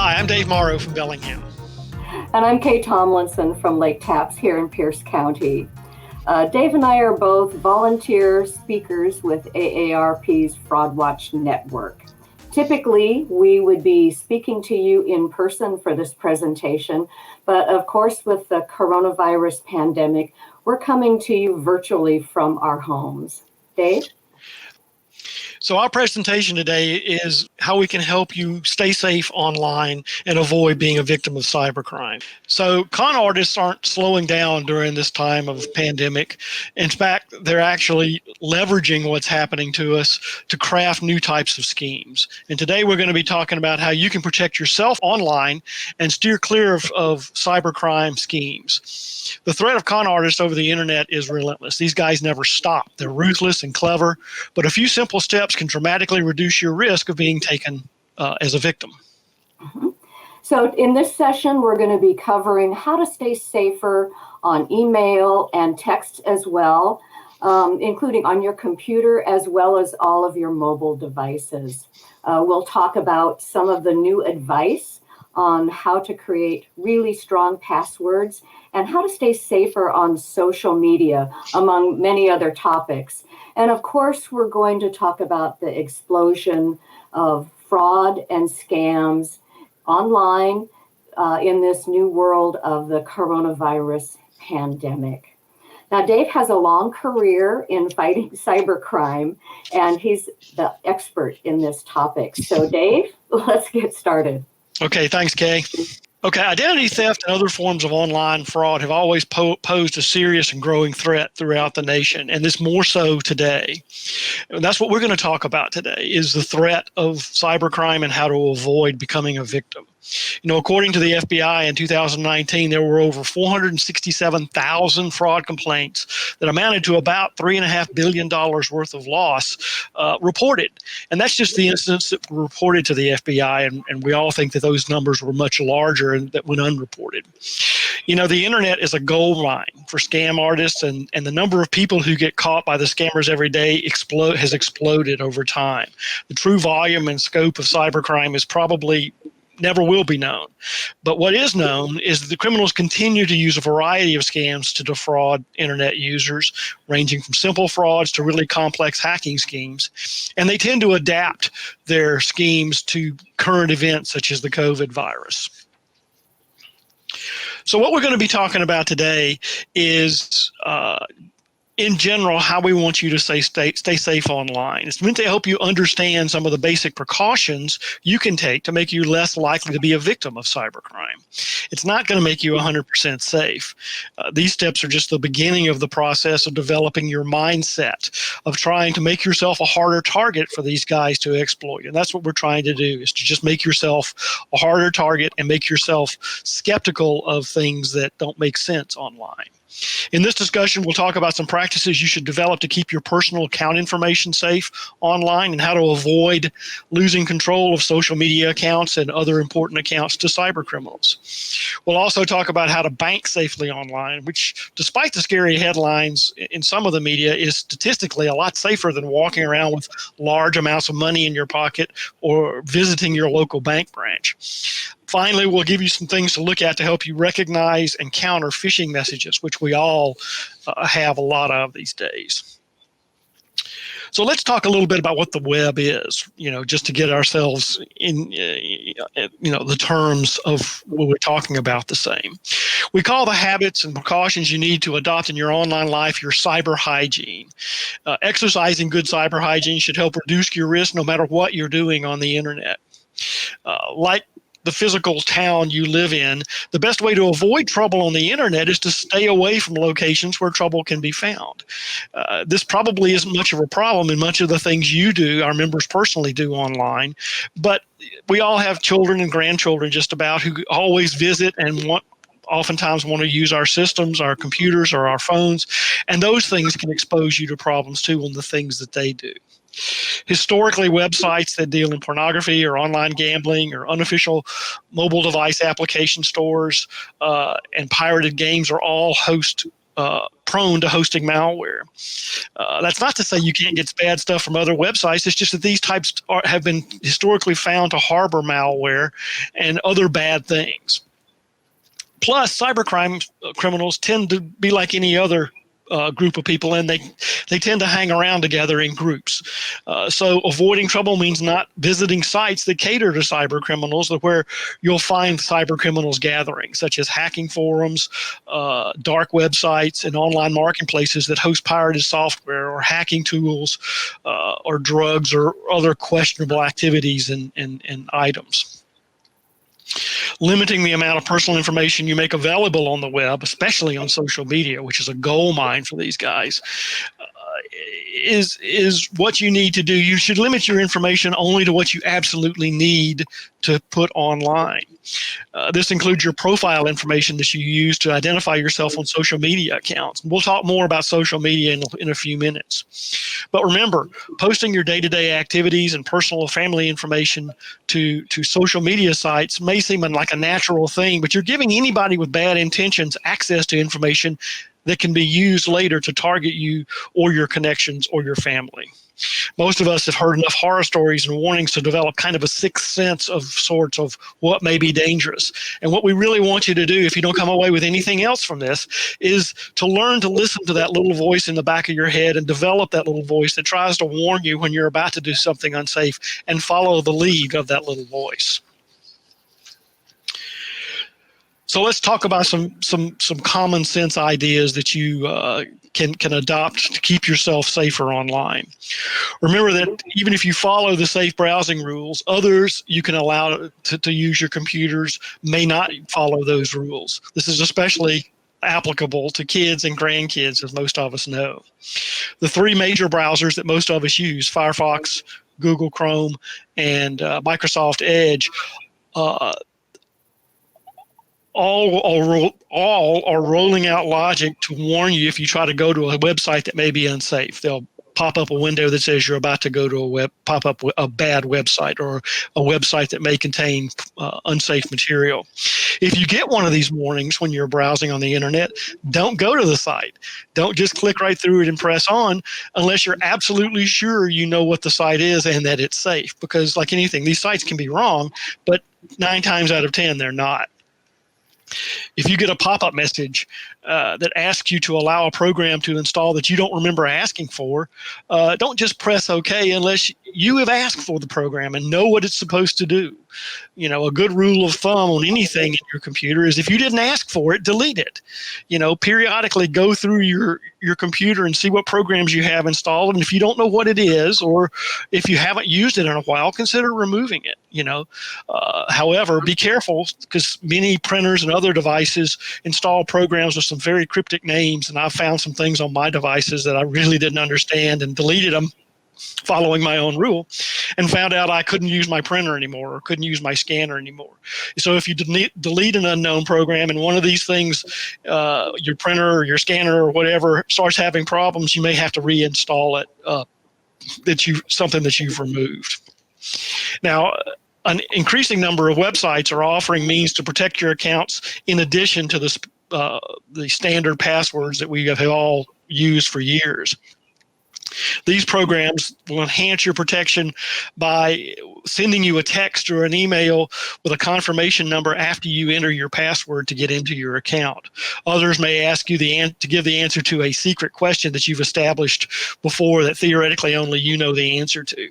Hi, I'm Dave Morrow from Bellingham. And I'm Kay Tomlinson from Lake Tapps here in Pierce County. Dave and I are both volunteer speakers with AARP's Fraud Watch Network. Typically, we would be speaking to you in person for this presentation, but of course, with the coronavirus pandemic, we're coming to you virtually from our homes. Dave? So our presentation today is how we can help you stay safe online and avoid being a victim of cybercrime. So con artists aren't slowing down during this time of pandemic. In fact, they're actually leveraging what's happening to us to craft new types of schemes. And today we're going to be talking about how you can protect yourself online and steer clear of cybercrime schemes. The threat of con artists over the internet is relentless. These guys never stop. They're ruthless and clever, but a few simple steps can dramatically reduce your risk of being taken as a victim. So in this session, we're going to be covering how to stay safer on email and text as well, including on your computer as well as all of your mobile devices. We'll talk about some of the new advice on how to create really strong passwords and how to stay safer on social media, among many other topics. And of course, we're going to talk about the explosion of fraud and scams online in this new world of the coronavirus pandemic. Now, Dave has a long career in fighting cybercrime, and he's the expert in this topic. So, Dave, let's get started. Okay, thanks, Kay. Okay, identity theft and other forms of online fraud have always posed a serious and growing threat throughout the nation, and this more so today. And that's what we're going to talk about today, is the threat of cybercrime and how to avoid becoming a victim. You know, according to the FBI in 2019, there were over 467,000 fraud complaints that amounted to about $3.5 billion worth of loss reported. And that's just the incidents that were reported to the FBI, and we all think that those numbers were much larger and that went unreported. You know, the internet is a gold mine for scam artists, and the number of people who get caught by the scammers every day has exploded over time. The true volume and scope of cybercrime is probably never will be known. But what is known is that the criminals continue to use a variety of scams to defraud internet users, ranging from simple frauds to really complex hacking schemes. And they tend to adapt their schemes to current events such as the COVID virus. So what we're going to be talking about today is in general, how we want you to stay safe online. It's meant to help you understand some of the basic precautions you can take to make you less likely to be a victim of cybercrime. It's not going to make you 100% safe. These steps are just the beginning of the process of developing your mindset, of trying to make yourself a harder target for these guys to exploit. And that's what we're trying to do, is to just make yourself a harder target and make yourself skeptical of things that don't make sense online. In this discussion, we'll talk about some practices you should develop to keep your personal account information safe online and how to avoid losing control of social media accounts and other important accounts to cyber criminals. We'll also talk about how to bank safely online, which, despite the scary headlines in some of the media, is statistically a lot safer than walking around with large amounts of money in your pocket or visiting your local bank branch. Finally, we'll give you some things to look at to help you recognize and counter phishing messages, which we all have a lot of these days. So let's talk a little bit about what the web is, you know, just to get ourselves in, the terms of what we're talking about the same. We call the habits and precautions you need to adopt in your online life your cyber hygiene. Exercising good cyber hygiene should help reduce your risk no matter what you're doing on the internet. Like the physical town you live in, the best way to avoid trouble on the internet is to stay away from locations where trouble can be found. This probably isn't much of a problem in much of the things you do, our members personally do online, but we all have children and grandchildren just about who always visit and oftentimes want to use our systems, our computers, or our phones, and those things can expose you to problems too on the things that they do. Historically, websites that deal in pornography or online gambling or unofficial mobile device application stores and pirated games are all host prone to hosting malware. That's not to say you can't get bad stuff from other websites. It's just that these types have been historically found to harbor malware and other bad things. Plus, cybercrime criminals tend to be like any other group of people, and they tend to hang around together in groups. So avoiding trouble means not visiting sites that cater to cyber criminals, where you'll find cyber criminals gathering, such as hacking forums, dark websites, and online marketplaces that host pirated software or hacking tools, or drugs or other questionable activities and items. Limiting the amount of personal information you make available on the web, especially on social media, which is a gold mine for these guys, is what you need to do. You should limit your information only to what you absolutely need to put online. This includes your profile information that you use to identify yourself on social media accounts. We'll talk more about social media in a few minutes. But remember, posting your day-to-day activities and personal family information to social media sites may seem like a natural thing, but you're giving anybody with bad intentions access to information that can be used later to target you or your connections or your family. Most of us have heard enough horror stories and warnings to develop kind of a sixth sense of sorts of what may be dangerous. And what we really want you to do, if you don't come away with anything else from this, is to learn to listen to that little voice in the back of your head and develop that little voice that tries to warn you when you're about to do something unsafe, and follow the lead of that little voice. So let's talk about some common sense ideas that you can adopt to keep yourself safer online. Remember that even if you follow the safe browsing rules, others you can allow to use your computers may not follow those rules. This is especially applicable to kids and grandkids, as most of us know. The three major browsers that most of us use, Firefox, Google Chrome, and Microsoft Edge, all are rolling out logic to warn you if you try to go to a website that may be unsafe. They'll pop up a window that says you're about to go to pop up a bad website, or a website that may contain unsafe material. If you get one of these warnings when you're browsing on the internet, don't go to the site. Don't just click right through it and press on unless you're absolutely sure you know what the site is and that it's safe. Because like anything, these sites can be wrong, but 9 times out of 10, they're not. If you get a pop-up message that asks you to allow a program to install that you don't remember asking for, don't just press OK unless you have asked for the program and know what it's supposed to do. You know, a good rule of thumb on anything in your computer is if you didn't ask for it, delete it. You know, periodically go through your computer and see what programs you have installed. And if you don't know what it is, or if you haven't used it in a while, consider removing it. You know, however, be careful, because many printers and other devices install programs with some very cryptic names. And I've found some things on my devices that I really didn't understand and deleted them following my own rule, and found out I couldn't use my printer anymore or couldn't use my scanner anymore. So if you delete an unknown program and one of these things, your printer or your scanner or whatever, starts having problems, you may have to reinstall it, something that you've removed. Now, an increasing number of websites are offering means to protect your accounts in addition to the standard passwords that we have all used for years. These programs will enhance your protection by sending you a text or an email with a confirmation number after you enter your password to get into your account. Others may ask you to give the answer to a secret question that you've established before that theoretically only you know the answer to.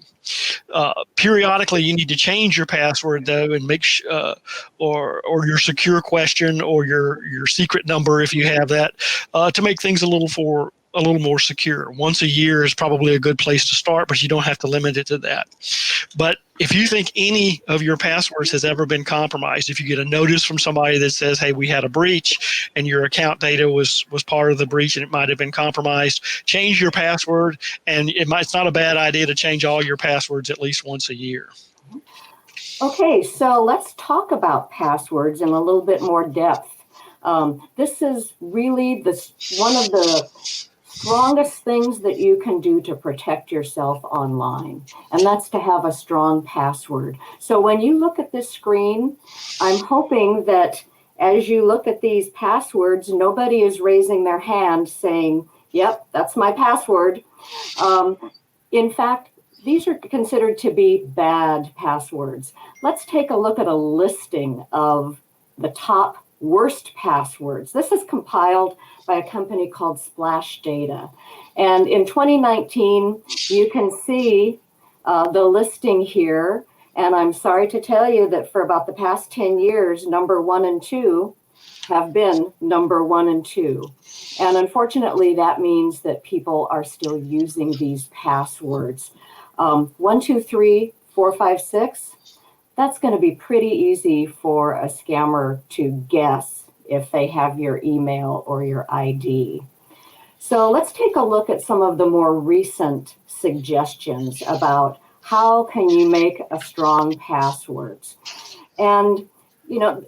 Periodically, you need to change your password though, and make or your secure question or your secret number if you have that, to make things a little more secure. Once a year is probably a good place to start, but you don't have to limit it to that. But if you think any of your passwords has ever been compromised, if you get a notice from somebody that says, hey, we had a breach and your account data was part of the breach and it might have been compromised, change your password. And it's not a bad idea to change all your passwords at least once a year. Okay, so let's talk about passwords in a little bit more depth. This is really one of the strongest things that you can do to protect yourself online, and that's to have a strong password. So when you look at this screen, I'm hoping that as you look at these passwords, nobody is raising their hand saying, yep, that's my password. In fact, these are considered to be bad passwords. Let's take a look at a listing of the top worst passwords. This is compiled by a company called Splash Data. And in 2019, you can see the listing here. And I'm sorry to tell you that for about the past 10 years, number 1 and 2 have been number 1 and 2. And unfortunately, that means that people are still using these passwords. 1, 2, 3, 4, 5, 6, that's going to be pretty easy for a scammer to guess if they have your email or your ID. So let's take a look at some of the more recent suggestions about how can you make a strong password. And, you know,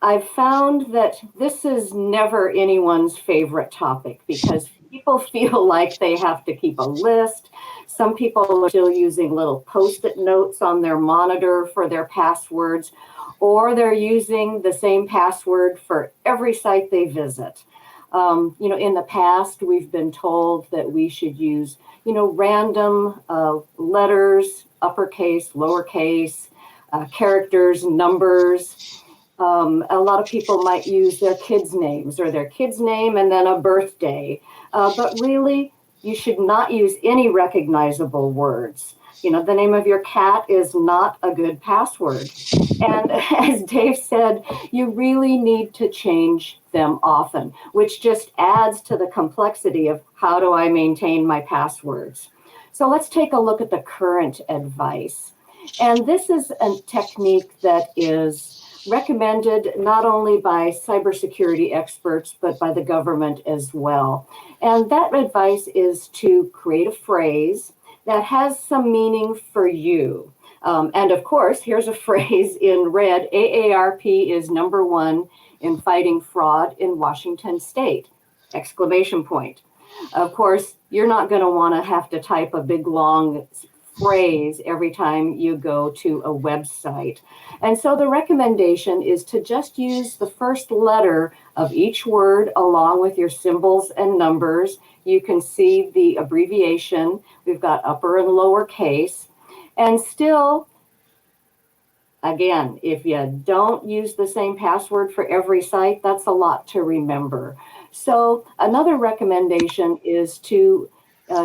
I've found that this is never anyone's favorite topic because people feel like they have to keep a list. Some people are still using little Post-it notes on their monitor for their passwords, or they're using the same password for every site they visit. You know, in the past, we've been told that we should use, you know, random letters, uppercase, lowercase, characters, numbers. A lot of people might use their kids' names or their kid's name and then a birthday. But really, you should not use any recognizable words. You know, the name of your cat is not a good password. And as Dave said, you really need to change them often, which just adds to the complexity of how do I maintain my passwords. So let's take a look at the current advice. And this is a technique that is recommended not only by cybersecurity experts, but by the government as well. And that advice is to create a phrase that has some meaning for you. And of course, here's a phrase in red: AARP is number 1 in fighting fraud in Washington state, exclamation point. Of course, you're not going to want to have to type a big long phrase every time you go to a website. And so the recommendation is to just use the first letter of each word along with your symbols and numbers. You can see the abbreviation. We've got upper and lower case. And still, again, if you don't use the same password for every site, that's a lot to remember. So another recommendation is to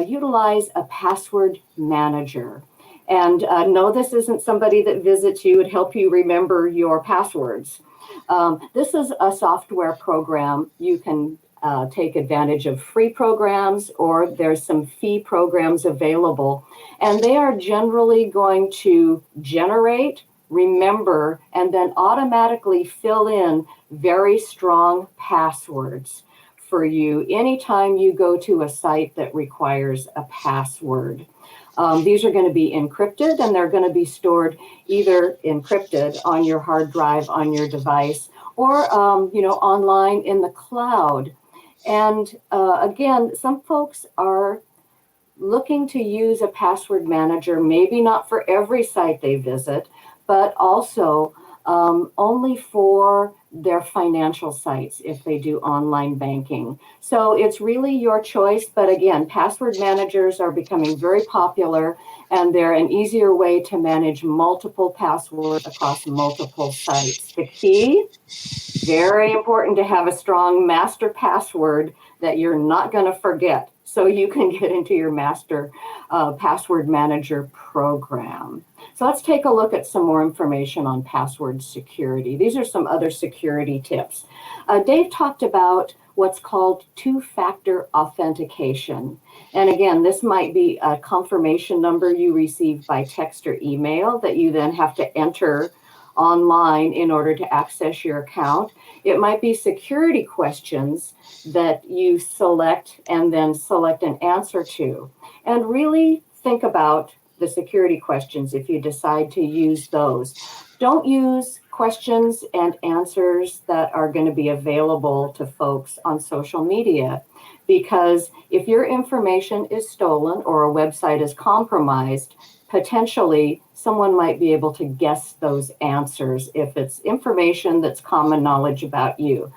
utilize a password manager. And no, this isn't somebody that visits you and help you remember your passwords. This is a software program. You can take advantage of free programs, or there's some fee programs available. And they are generally going to generate, remember, and then automatically fill in very strong passwords for you anytime you go to a site that requires a password. These are going to be encrypted, and they're going to be stored either encrypted on your hard drive on your device, or you know, online in the cloud. And again, some folks are looking to use a password manager, maybe not for every site they visit, but also only for their financial sites if they do online banking. So it's really your choice. But again, password managers are becoming very popular, and they're an easier way to manage multiple passwords across multiple sites. The key, very important to have a strong master password that you're not going to forget, so you can get into your master password manager program. So let's take a look at some more information on password security. These are some other security tips. Dave talked about what's called two-factor authentication. And again, this might be a confirmation number you receive by text or email that you then have to enter online in order to access your account. It might be security questions that you select and then select an answer to. And really think about the security questions if you decide to use those. Don't use questions and answers that are going to be available to folks on social media, because if your information is stolen or a website is compromised, potentially someone might be able to guess those answers if it's information that's common knowledge about you.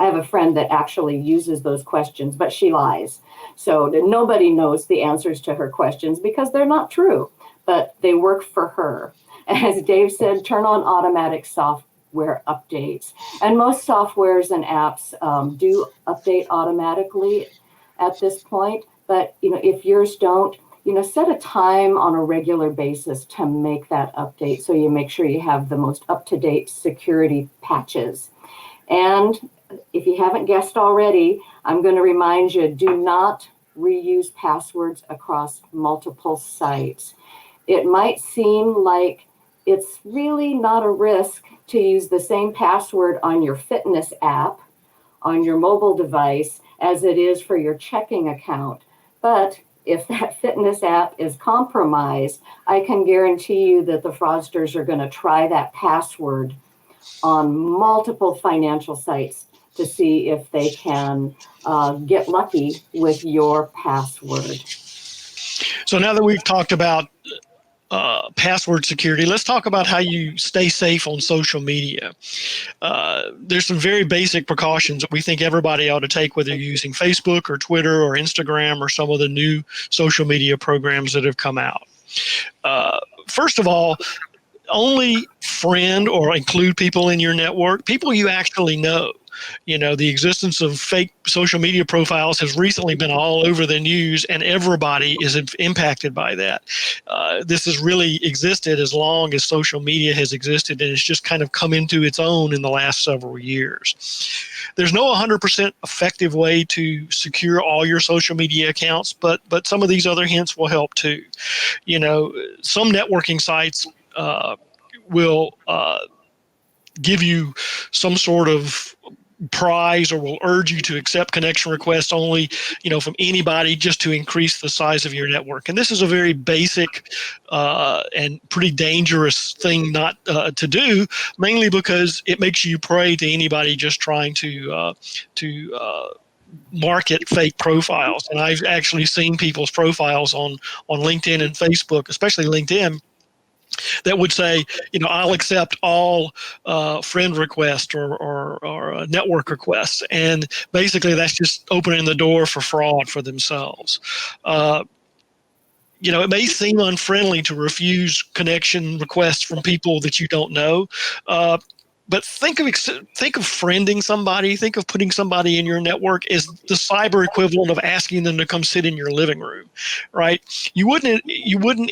I have a friend that actually uses those questions, but she lies. So nobody knows the answers to her questions because they're not true, but they work for her. As Dave said, turn on automatic software updates. And most softwares and apps do update automatically at this point. But if yours don't, set a time on a regular basis to make that update so you make sure you have the most up-to-date security patches. And if you haven't guessed already, I'm going to remind you, do not reuse passwords across multiple sites. It might seem like it's really not a risk to use the same password on your fitness app, on your mobile device, as it is for your checking account. But if that fitness app is compromised, I can guarantee you that the fraudsters are going to try that password on multiple financial sites to see if they can get lucky with your password. So now that we've talked about password security, let's talk about how you stay safe on social media. There's some very basic precautions that we think everybody ought to take, whether you're using Facebook or Twitter or Instagram or some of the new social media programs that have come out. First of all, only friend or include people in your network, people you actually know. The existence of fake social media profiles has recently been all over the news, and everybody is impacted by that. This has really existed as long as social media has existed, and it's just kind of come into its own in the last several years. There's no 100% effective way to secure all your social media accounts, but some of these other hints will help too. Some networking sites will give you some sort of prize or will urge you to accept connection requests only, from anybody, just to increase the size of your network. And this is a very basic and pretty dangerous thing not to do, mainly because it makes you prey to anybody just trying to market fake profiles. And I've actually seen people's profiles on LinkedIn and Facebook, especially LinkedIn, that would say, I'll accept all friend requests or network requests. And basically that's just opening the door for fraud for themselves. It may seem unfriendly to refuse connection requests from people that you don't know. But think of friending somebody, think of putting somebody in your network as the cyber equivalent of asking them to come sit in your living room, right? You wouldn't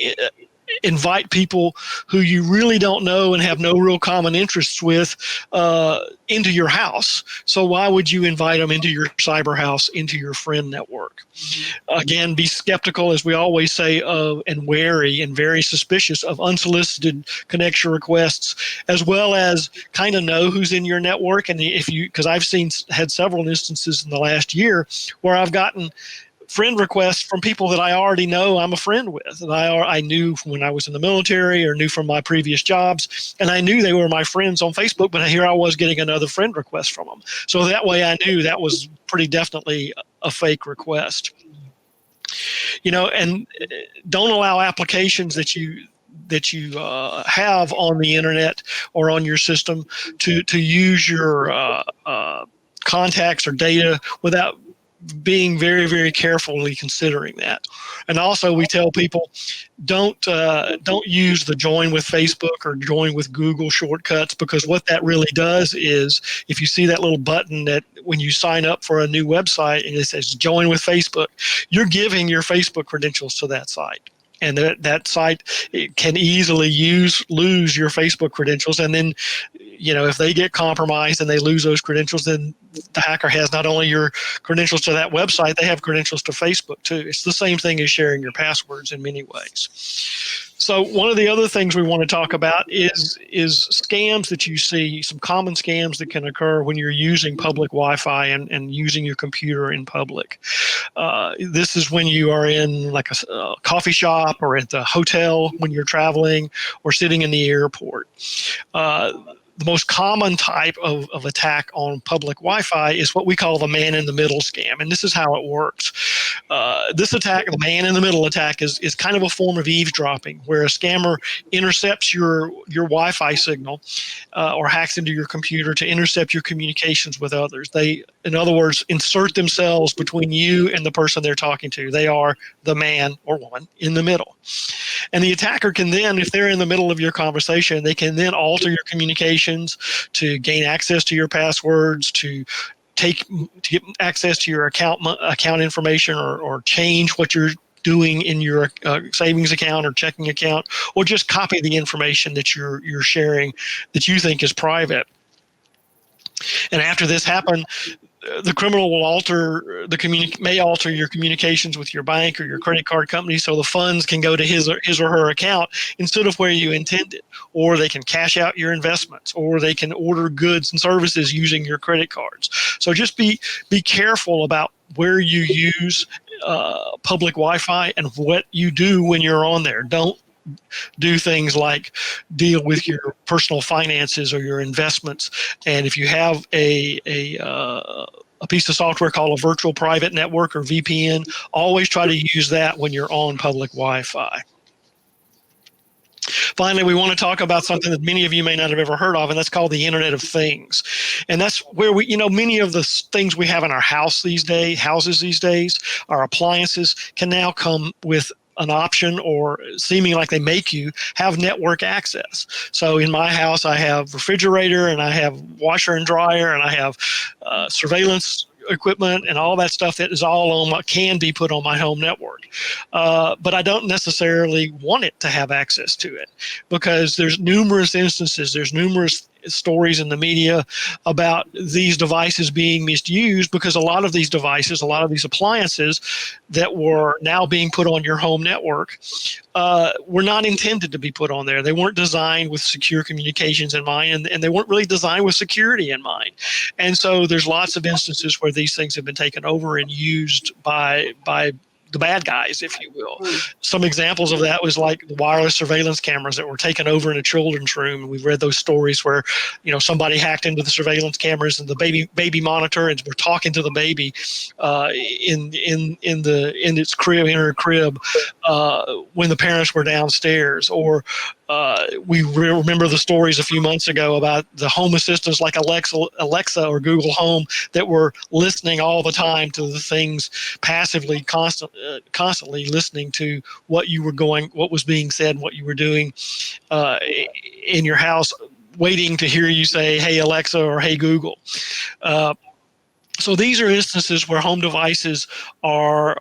invite people who you really don't know and have no real common interests with into your house. So why would you invite them into your cyber house, into your friend network? Again, be skeptical, as we always say, and wary and very suspicious of unsolicited connection requests, as well as kind of know who's in your network. And because I've had several instances in the last year where I've gotten friend requests from people that I already know I'm a friend with, that I knew from when I was in the military or knew from my previous jobs, and I knew they were my friends on Facebook, but here I was getting another friend request from them. So that way I knew that was pretty definitely a fake request. And don't allow applications that you have on the internet or on your system to use your contacts or data without being very, very carefully considering that. And also we tell people, don't use the join with Facebook or join with Google shortcuts, because what that really does is, if you see that little button that when you sign up for a new website and it says join with Facebook, you're giving your Facebook credentials to that site. And that site can easily lose your Facebook credentials. And then, if they get compromised and they lose those credentials, then the hacker has not only your credentials to that website, they have credentials to Facebook too. It's the same thing as sharing your passwords in many ways. So one of the other things we want to talk about is scams that you see, some common scams that can occur when you're using public Wi-Fi and using your computer in public. This is when you are in like a coffee shop or at the hotel when you're traveling or sitting in the airport. the most common type of attack on public Wi-Fi is what we call the man-in-the-middle scam, and this is how it works. This attack, the man-in-the-middle attack, is kind of a form of eavesdropping, where a scammer intercepts your Wi-Fi signal or hacks into your computer to intercept your communications with others. They, in other words, insert themselves between you and the person they're talking to. They are the man or woman in the middle. And the attacker can then, if they're in the middle of your conversation, they can then alter your communications to gain access to your passwords, to get access to your account information, or change what you're doing in your savings account or checking account, or just copy the information that you're sharing that you think is private. And after this happened, the criminal will may alter your communications with your bank or your credit card company, so the funds can go to his or her account instead of where you intended. Or they can cash out your investments, or they can order goods and services using your credit cards. So just be careful about where you use public Wi-Fi and what you do when you're on there. Don't do things like deal with your personal finances or your investments. And if you have a piece of software called a virtual private network, or VPN, always try to use that when you're on public Wi-Fi. Finally, we want to talk about something that many of you may not have ever heard of, and that's called the Internet of Things. And that's where many of the things we have in our houses these days, our appliances, can now come with an option, or seeming like they make you have network access. So in my house, I have refrigerator, and I have washer and dryer, and I have surveillance equipment, and all that stuff that is all can be put on my home network. But I don't necessarily want it to have access to it, because there's numerous instances, there's numerous stories in the media about these devices being misused, because a lot of these devices, a lot of these appliances that were now being put on your home network were not intended to be put on there. They weren't designed with secure communications in mind, and they weren't really designed with security in mind. And so there's lots of instances where these things have been taken over and used by the bad guys, if you will. Some examples of that was like the wireless surveillance cameras that were taken over in a children's room. We've read those stories where, somebody hacked into the surveillance cameras and the baby monitor, and we're talking to the baby in its crib, in her crib, when the parents were downstairs. Or we remember the stories a few months ago about the home assistants like Alexa or Google Home that were listening all the time to the things passively, constantly listening to what was being said, what you were doing in your house, waiting to hear you say, "Hey Alexa" or "Hey Google." So these are instances where home devices are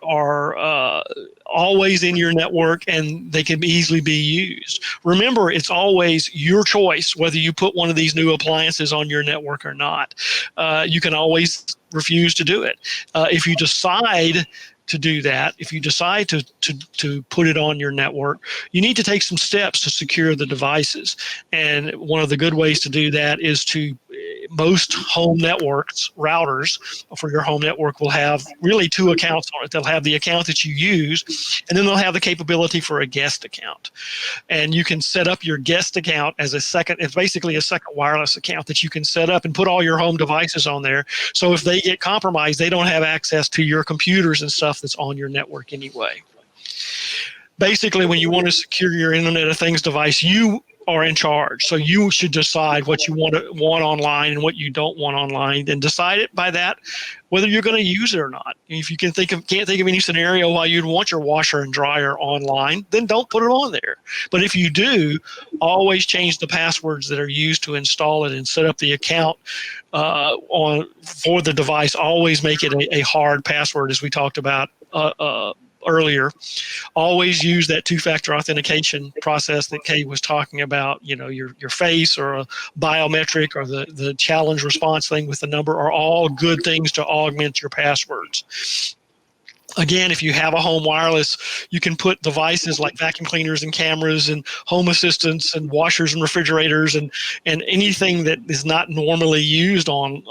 always in your network, and they can easily be used. Remember, it's always your choice whether you put one of these new appliances on your network or not. You can always refuse to do it. If you decide to do that, if you decide to put it on your network, you need to take some steps to secure the devices. And one of the good ways to do that is most home networks, routers for your home network, will have really two accounts on it. They'll have the account that you use, and then they'll have the capability for a guest account. And you can set up your guest account as it's basically a second wireless account that you can set up and put all your home devices on there. So if they get compromised, they don't have access to your computers and stuff that's on your network anyway. Basically, when you want to secure your Internet of Things device, you are in charge. So you should decide what you want online and what you don't want online, and decide it by that, whether you're going to use it or not. If you can't think of any scenario why you'd want your washer and dryer online, then don't put it on there. But if you do, always change the passwords that are used to install it and set up the account for the device. Always make it a hard password, as we talked about earlier. Always use that two-factor authentication process that Kay was talking about. Your face, or a biometric, or the challenge response thing with the number are all good things to augment your passwords. Again, if you have a home wireless, you can put devices like vacuum cleaners and cameras and home assistants and washers and refrigerators and anything that is not normally used on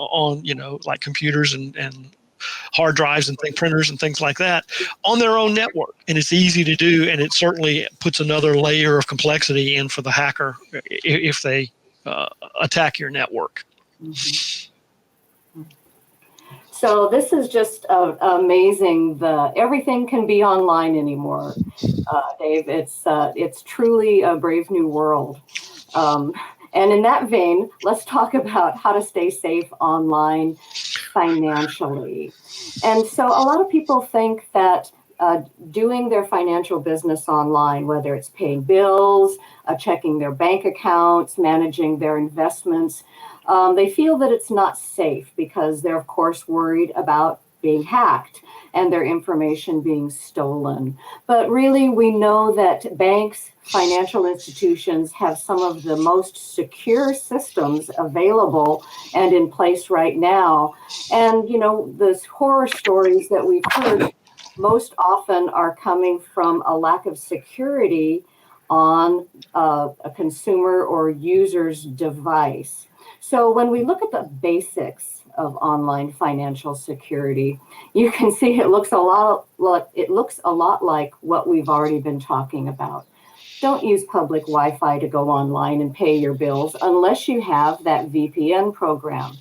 like computers and hard drives and printers and things like that on their own network. And it's easy to do, and it certainly puts another layer of complexity in for the hacker if they attack your network. Mhm. So this is just amazing. Everything can be online anymore, Dave. It's truly a brave new world. Um, and in that vein, let's talk about how to stay safe online financially. And so a lot of people think that doing their financial business online, whether it's paying bills, checking their bank accounts, managing their investments, they feel that it's not safe because they're, of course, worried about being hacked and their information being stolen. But really, we know that banks, financial institutions have some of the most secure systems available and in place right now. And, you know, those horror stories that we've heard most often are coming from a lack of security on a consumer or user's device. So when we look at the basics of online financial security, you can see it looks a lot like what we've already been talking about. Don't use public Wi-Fi to go online and pay your bills unless you have that VPN program.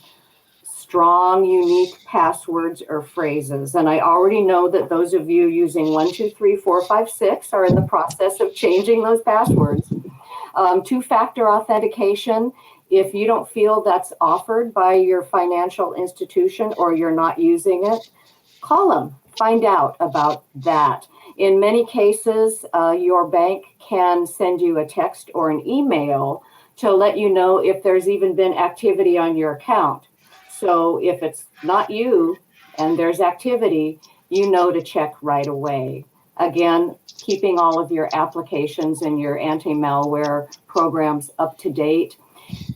Strong, unique passwords or phrases. And I already know that those of you using 123456 are in the process of changing those passwords. Two-factor authentication, if you don't feel that's offered by your financial institution or you're not using it, call them, find out about that. In many cases, your bank can send you a text or an email to let you know if there's even been activity on your account. So if it's not you and there's activity, you know to check right away. Again, keeping all of your applications and your anti-malware programs up to date.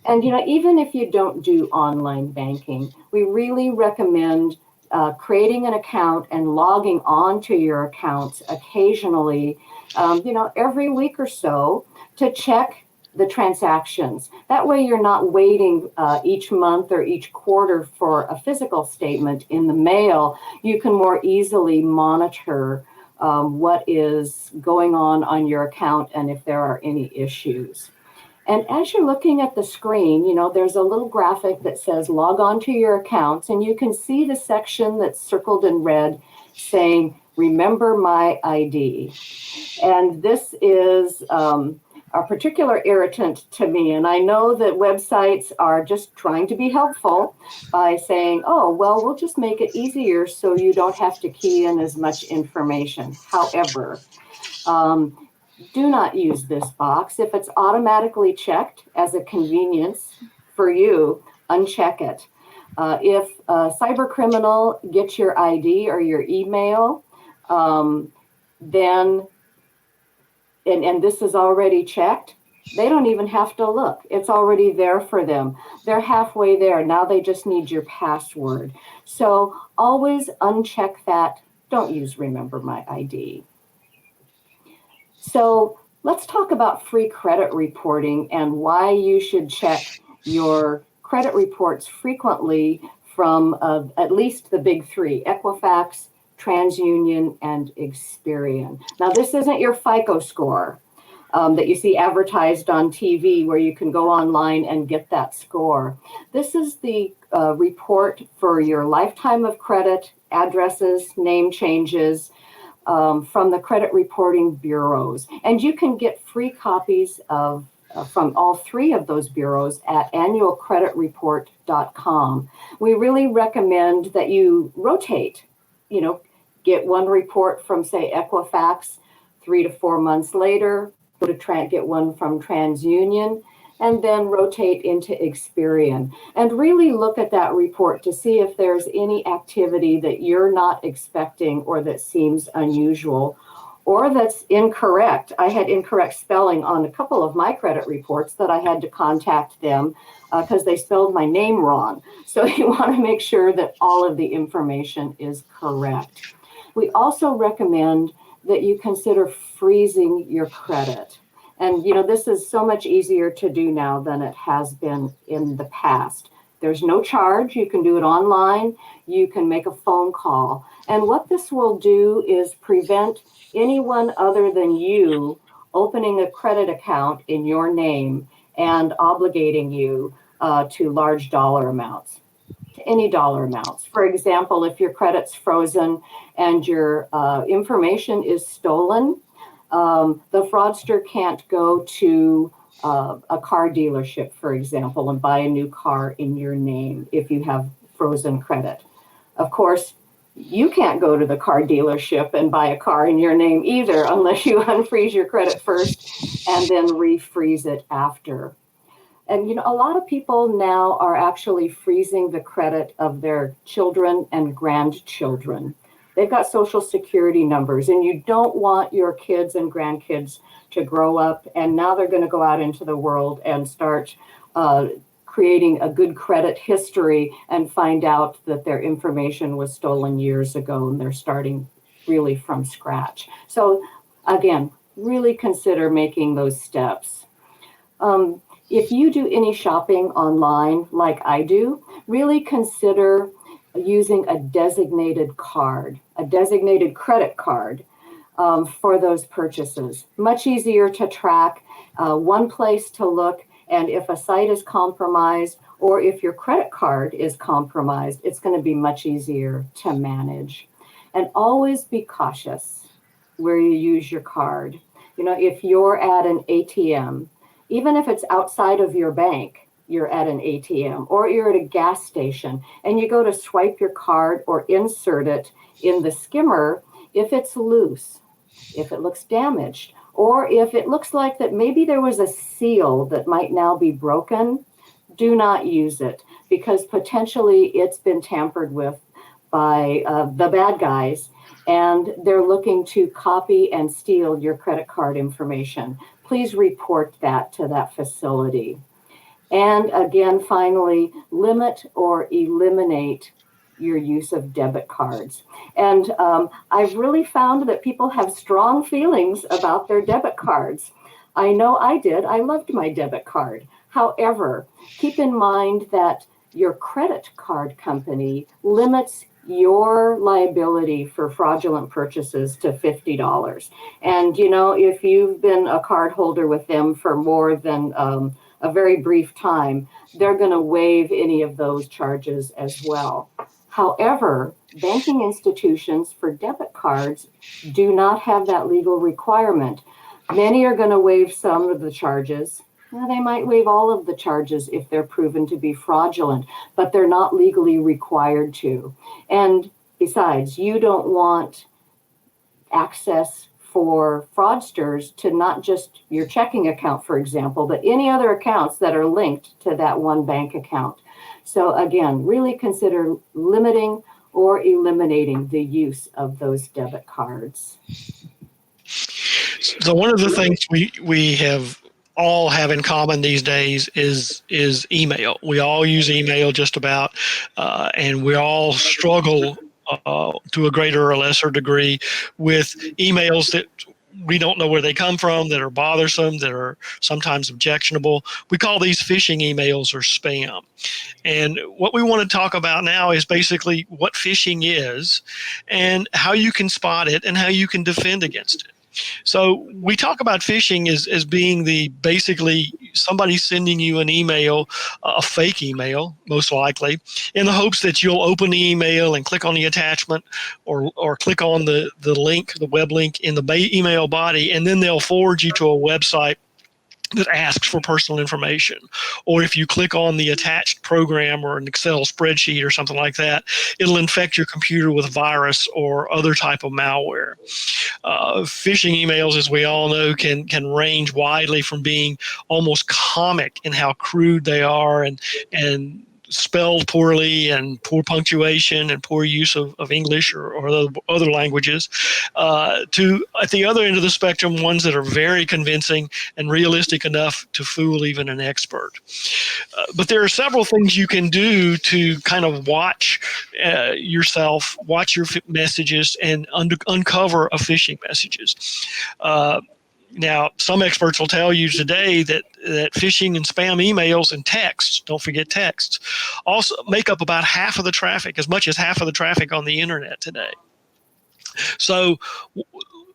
And, you know, even if you don't do online banking, we really recommend creating an account and logging on to your accounts occasionally, you know, every week or so to check the transactions. That way you're not waiting each month or each quarter for a physical statement in the mail. You can more easily monitor what is going on your account and if there are any issues. And as you're looking at the screen, you know, there's a little graphic that says log on to your accounts, and you can see the section that's circled in red saying, remember my ID. And this is a particular irritant to me. And I know that websites are just trying to be helpful by saying, oh, well, we'll just make it easier so you don't have to key in as much information. However, do not use this box. If it's automatically checked as a convenience for you, uncheck it. If a cyber criminal gets your ID or your email, then, and this is already checked, they don't even have to look. It's already there for them. They're halfway there. Now they just need your password. So always uncheck that. Don't use Remember My ID. So let's talk about free credit reporting and why you should check your credit reports frequently from at least the big three: Equifax, TransUnion, and Experian. Now, this isn't your FICO score that you see advertised on TV where you can go online and get that score. This is the report for your lifetime of credit, addresses, name changes, from the credit reporting bureaus. And you can get free copies of from all three of those bureaus at annualcreditreport.com. We really recommend that you rotate, you know, get one report from, say, Equifax 3 to 4 months later, go to get one from TransUnion, and then rotate into Experian. And really look at that report to see if there's any activity that you're not expecting or that seems unusual or that's incorrect. I had incorrect spelling on a couple of my credit reports that I had to contact them because they spelled my name wrong. So you want to make sure that all of the information is correct. We also recommend that you consider freezing your credit. And, you know, this is so much easier to do now than it has been in the past. There's no charge. You can do it online. You can make a phone call. And what this will do is prevent anyone other than you opening a credit account in your name and obligating you to large dollar amounts, to any dollar amounts. For example, if your credit's frozen and your information is stolen, the fraudster can't go to a car dealership, for example, and buy a new car in your name if you have frozen credit. Of course, you can't go to the car dealership and buy a car in your name either unless you unfreeze your credit first and then refreeze it after. And you know, a lot of people now are actually freezing the credit of their children and grandchildren. They've got social security numbers, and you don't want your kids and grandkids to grow up and now they're going to go out into the world and start creating a good credit history and find out that their information was stolen years ago and they're starting really from scratch. So again, really consider making those steps. If you do any shopping online like I do, really consider using a designated card, a designated credit card for those purchases. Much easier to track, one place to look, and if a site is compromised or if your credit card is compromised, it's going to be much easier to manage. And always be cautious where you use your card. You know, if you're at an ATM, even if it's outside of your bank, you're at an ATM or you're at a gas station and you go to swipe your card or insert it in the skimmer, if it's loose, if it looks damaged, or if it looks like that maybe there was a seal that might now be broken, do not use it because potentially it's been tampered with by the bad guys and they're looking to copy and steal your credit card information. Please report that to that facility. And again, finally, limit or eliminate your use of debit cards. And I've really found that people have strong feelings about their debit cards. I know I did. I loved my debit card. However, keep in mind that your credit card company limits your liability for fraudulent purchases to $50. And, you know, if you've been a card holder with them for more than a very brief time, they're going to waive any of those charges as well. However, banking institutions for debit cards do not have that legal requirement. Many are going to waive some of the charges. Now, they might waive all of the charges if they're proven to be fraudulent, but they're not legally required to. And besides, you don't want access for fraudsters to not just your checking account, for example, but any other accounts that are linked to that one bank account. So again, really consider limiting or eliminating the use of those debit cards. So one of the things we all have in common these days is email. We all use email just about, and we all struggle to a greater or lesser degree with emails that we don't know where they come from, that are bothersome, that are sometimes objectionable. We call these phishing emails or spam. And what we want to talk about now is basically what phishing is and how you can spot it and how you can defend against it. So we talk about phishing as being basically somebody sending you an email, a fake email, most likely, in the hopes that you'll open the email and click on the attachment or click on the link, the web link in the email body, and then they'll forward you to a website that asks for personal information. Or if you click on the attached program or an Excel spreadsheet or something like that, it'll infect your computer with virus or other type of malware. Phishing emails, as we all know, can range widely from being almost comic in how crude they are and spelled poorly and poor punctuation and poor use of English or other languages, to, at the other end of the spectrum, ones that are very convincing and realistic enough to fool even an expert. But there are several things you can do to kind of watch yourself, watch your messages, and uncover a phishing messages. Now, some experts will tell you today that phishing and spam emails and texts, don't forget texts, also make up about half of the traffic, as much as half of the traffic on the internet today. So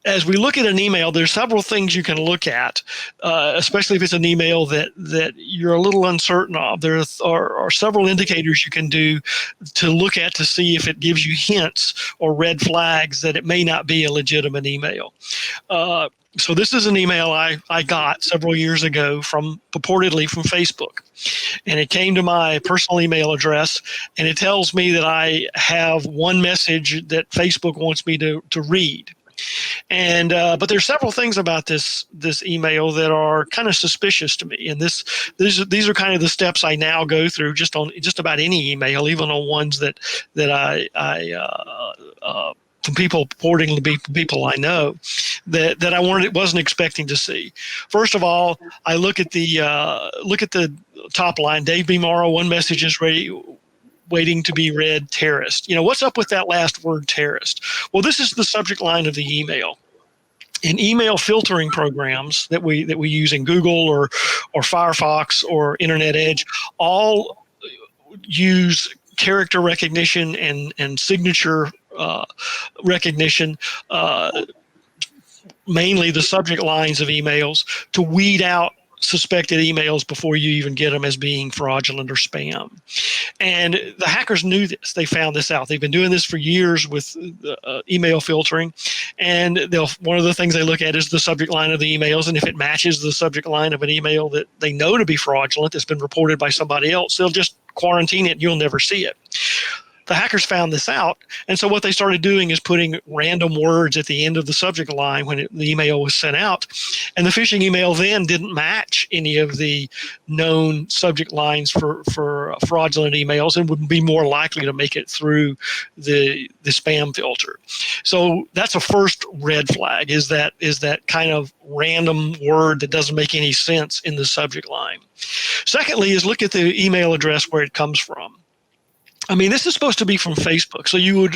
as we look at an email, there's several things you can look at, especially if it's an email that you're a little uncertain of. There are several indicators you can do to look at to see if it gives you hints or red flags that it may not be a legitimate email. So this is an email I got several years ago purportedly from Facebook. And it came to my personal email address, and it tells me that I have one message that Facebook wants me to read. And but there's several things about this email that are kind of suspicious to me. And these are kind of the steps I now go through just about any email, even on ones that I from people purporting to be people I know that I wasn't expecting to see. First of all, I look at the top line. Dave B. Morrow, one message is ready, waiting to be read, terrorist. What's up with that last word, terrorist? Well, this is the subject line of the email. In email filtering programs that we use in Google or Firefox or Internet Edge, all use character recognition and signature recognition, mainly the subject lines of emails, to weed out suspected emails before you even get them as being fraudulent or spam. And the hackers knew this. They found this out. They've been doing this for years with email filtering. And one of the things they look at is the subject line of the emails. And if it matches the subject line of an email that they know to be fraudulent, that's been reported by somebody else, they'll just quarantine it and you'll never see it. The hackers found this out, and so what they started doing is putting random words at the end of the subject line when the email was sent out, and the phishing email then didn't match any of the known subject lines for fraudulent emails and would be more likely to make it through the spam filter. So that's a first red flag, is that kind of random word that doesn't make any sense in the subject line. Secondly is look at the email address where it comes from. I mean, this is supposed to be from Facebook, so you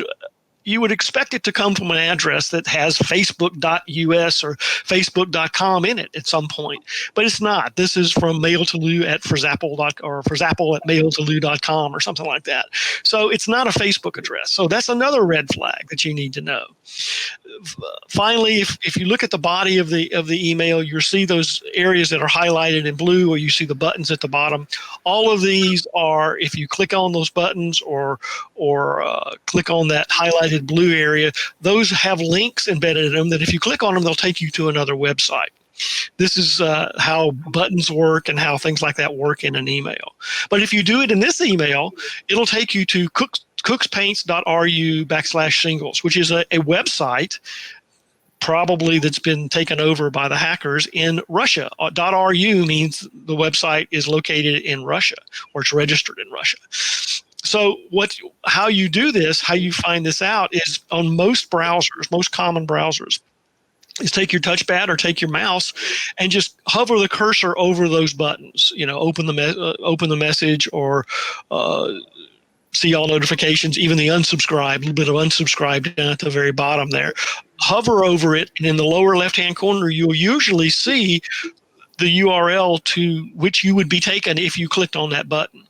would expect it to come from an address that has facebook.us or facebook.com in it at some point, but it's not. This is from mailtolu at Frzapple at mailtolu.com or something like that. So it's not a Facebook address. So that's another red flag that you need to know. Finally, if you look at the body of the email, you'll see those areas that are highlighted in blue, or you see the buttons at the bottom. All of these are, if you click on those buttons or click on that highlighted blue area, those have links embedded in them that if you click on them, they'll take you to another website. This is how buttons work and how things like that work in an email. But if you do it in this email, it'll take you to cookspaints.ru/singles, which is a website probably that's been taken over by the hackers in Russia. .ru means the website is located in Russia, or it's registered in Russia. So how you do this, how you find this out, is on most browsers, most common browsers, is take your touchpad or take your mouse and just hover the cursor over those buttons. Open the message, or see all notifications, even the unsubscribe, a little bit of unsubscribe down at the very bottom there. Hover over it, and in the lower left-hand corner, you'll usually see the URL to which you would be taken if you clicked on that button.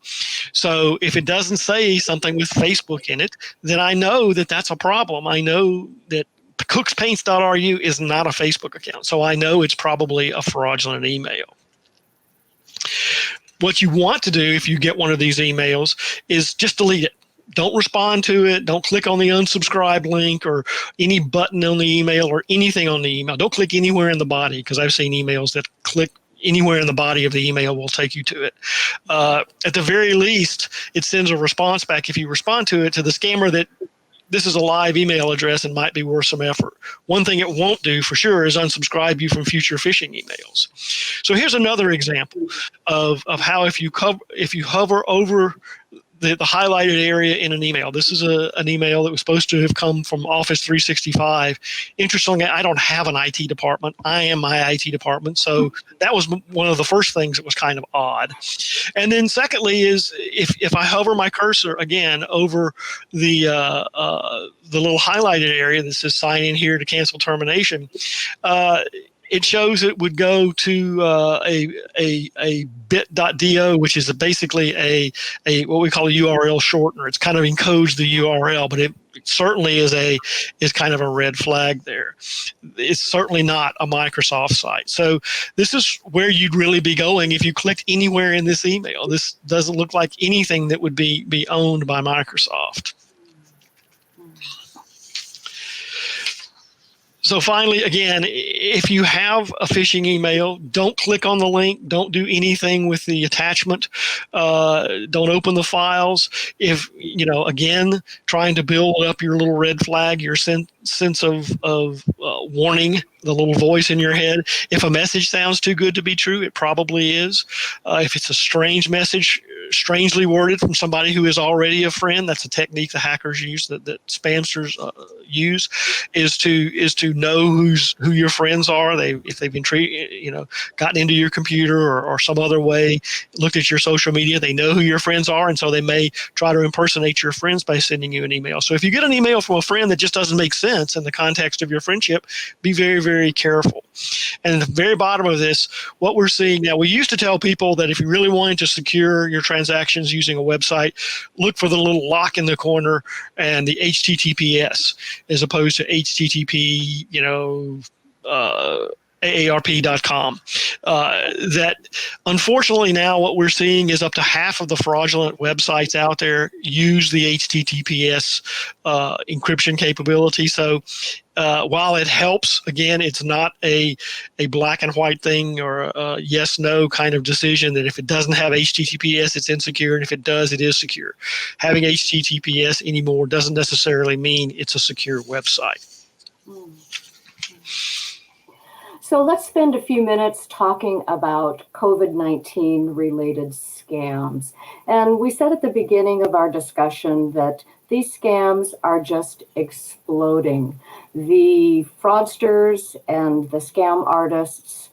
So if it doesn't say something with Facebook in it, then I know that that's a problem. I know that cookspaints.ru is not a Facebook account, so I know it's probably a fraudulent email. What you want to do if you get one of these emails is just delete it. Don't respond to it. Don't click on the unsubscribe link or any button on the email or anything on the email. Don't click anywhere in the body, because I've seen emails that click anywhere in the body of the email will take you to it. At the very least, it sends a response back, if you respond to it, to the scammer that this is a live email address and might be worth some effort. One thing it won't do for sure is unsubscribe you from future phishing emails. So here's another example of how if you hover over the highlighted area in an email. This is an email that was supposed to have come from Office 365. Interestingly, I don't have an IT department. I am my IT department. So that was one of the first things that was kind of odd. And then secondly is if I hover my cursor again over the little highlighted area that says sign in here to cancel termination, it shows it would go to a bit.do, which is basically a what we call a URL shortener. It's kind of encodes the URL, but it certainly is kind of a red flag there. It's certainly not a Microsoft site. So this is where you'd really be going if you clicked anywhere in this email. This doesn't look like anything that would be owned by Microsoft. So finally, again, if you have a phishing email, don't click on the link. Don't do anything with the attachment. Don't open the files. If, again, trying to build up your little red flag, your sense of warning, the little voice in your head. If a message sounds too good to be true, it probably is. If it's a strange message, strangely worded from somebody who is already a friend, that's a technique the hackers use, that spamsters use, is to know who your friends are. If they've been gotten into your computer or some other way, looked at your social media, they know who your friends are, and so they may try to impersonate your friends by sending you an email. So if you get an email from a friend that just doesn't make sense in the context of your friendship, be very, very careful. And at the very bottom of this, what we're seeing now, we used to tell people that if you really wanted to secure your transactions using a website, look for the little lock in the corner and the HTTPS as opposed to HTTP, AARP.com. That unfortunately now what we're seeing is up to half of the fraudulent websites out there use the HTTPS encryption capability. So while it helps, again, it's not a black and white thing or a yes, no kind of decision that if it doesn't have HTTPS, it's insecure, and if it does, it is secure. Having HTTPS anymore doesn't necessarily mean it's a secure website. So let's spend a few minutes talking about COVID-19 related scams. And we said at the beginning of our discussion that these scams are just exploding. The fraudsters and the scam artists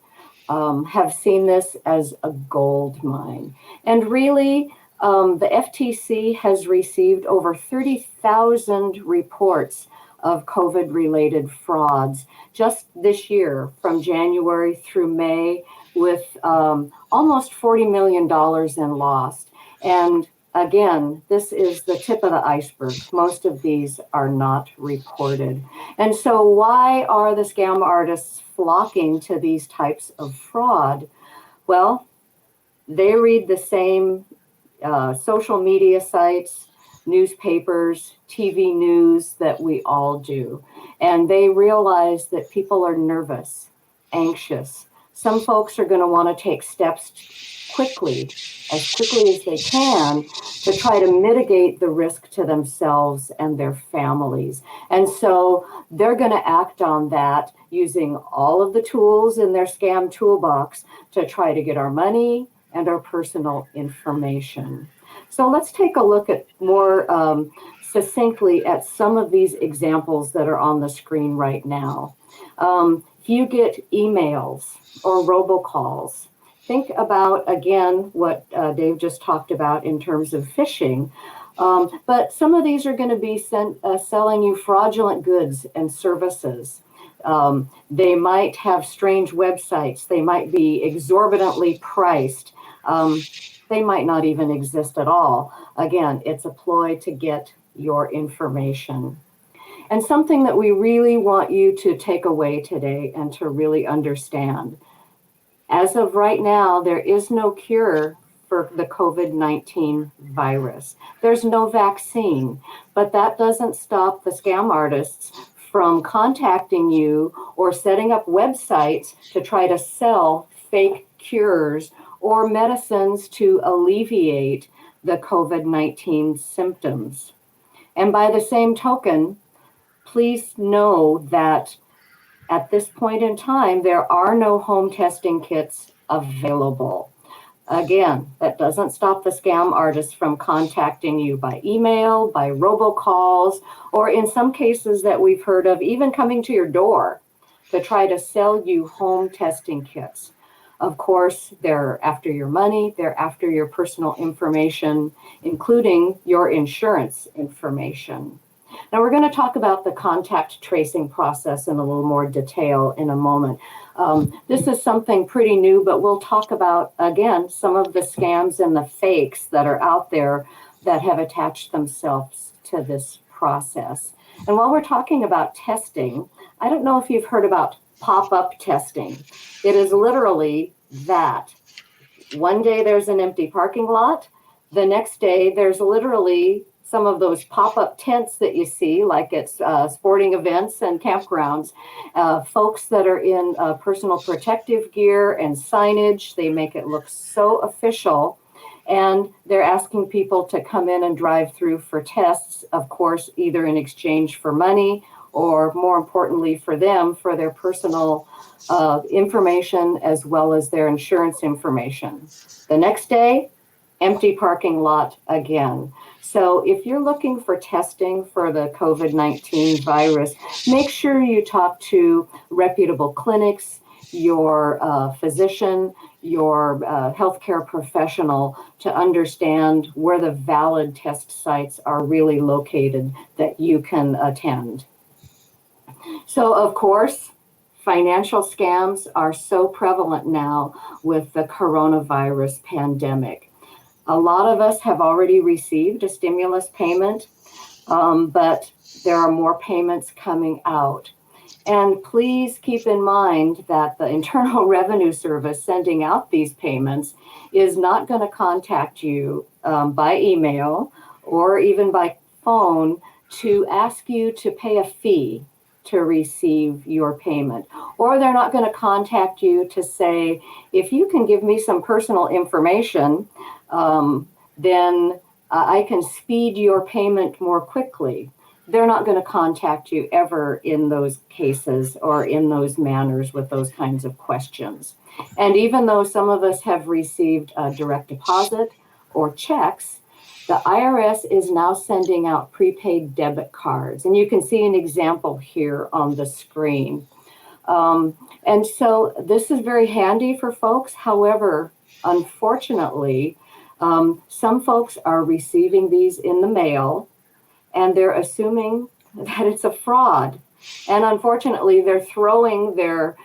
have seen this as a gold mine. And really, the FTC has received over 30,000 reports of COVID-related frauds just this year, from January through May, with almost $40 million in loss. And again, this is the tip of the iceberg. Most of these are not reported. And so why are the scam artists flocking to these types of fraud? Well, they read the same social media sites, newspapers, TV news that we all do. And they realize that people are nervous, anxious. Some folks are going to want to take steps quickly as they can, to try to mitigate the risk to themselves and their families. And so they're going to act on that using all of the tools in their scam toolbox to try to get our money and our personal information. So let's take a look at more succinctly at some of these examples that are on the screen right now. If you get emails or robocalls, think about, again, what Dave just talked about in terms of phishing. But some of these are going to be selling you fraudulent goods and services. They might have strange websites. They might be exorbitantly priced. They might not even exist at all. Again, it's a ploy to get your information. And something that we really want you to take away today and to really understand. As of right now, there is no cure for the COVID-19 virus. There's no vaccine, but that doesn't stop the scam artists from contacting you or setting up websites to try to sell fake cures or medicines to alleviate the COVID-19 symptoms. And by the same token, please know that at this point in time, there are no home testing kits available. Again, that doesn't stop the scam artists from contacting you by email, by robocalls, or in some cases that we've heard of, even coming to your door to try to sell you home testing kits. Of course, they're after your money, they're after your personal information, including your insurance information. Now we're going to talk about the contact tracing process in a little more detail in a moment. This is something pretty new, but we'll talk about, again, some of the scams and the fakes that are out there that have attached themselves to this process. And while we're talking about testing, I don't know if you've heard about pop-up testing. It is literally that. One day there's an empty parking lot. The next day there's literally some of those pop-up tents that you see, like at sporting events and campgrounds. Folks that are in personal protective gear and signage, they make it look so official. And they're asking people to come in and drive through for tests, of course, either in exchange for money or, more importantly for them, for their personal information as well as their insurance information. The next day, empty parking lot again. So if you're looking for testing for the COVID-19 virus, make sure you talk to reputable clinics, your physician, your healthcare professional to understand where the valid test sites are really located that you can attend. So, of course, financial scams are so prevalent now with the coronavirus pandemic. A lot of us have already received a stimulus payment, but there are more payments coming out. And please keep in mind that the Internal Revenue Service sending out these payments is not going to contact you by email or even by phone to ask you to pay a fee to receive your payment. Or they're not going to contact you to say, if you can give me some personal information, then I can speed your payment more quickly. They're not going to contact you ever in those cases or in those manners with those kinds of questions. And even though some of us have received a direct deposit or checks, the IRS is now sending out prepaid debit cards. And you can see an example here on the screen. And so this is very handy for folks. However, unfortunately, some folks are receiving these in the mail, and they're assuming that it's a fraud. And unfortunately, they're throwing their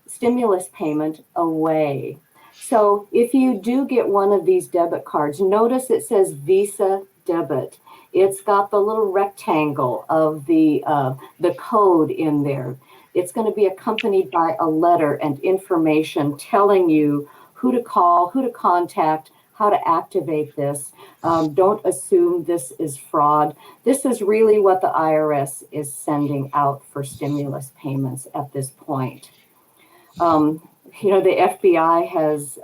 stimulus payment away. So if you do get one of these debit cards, notice it says Visa debit. It's got the little rectangle of the code in there. It's going to be accompanied by a letter and information telling you who to call, who to contact, how to activate this. Don't assume this is fraud. This is really what the IRS is sending out for stimulus payments at this point. You know, the FBI has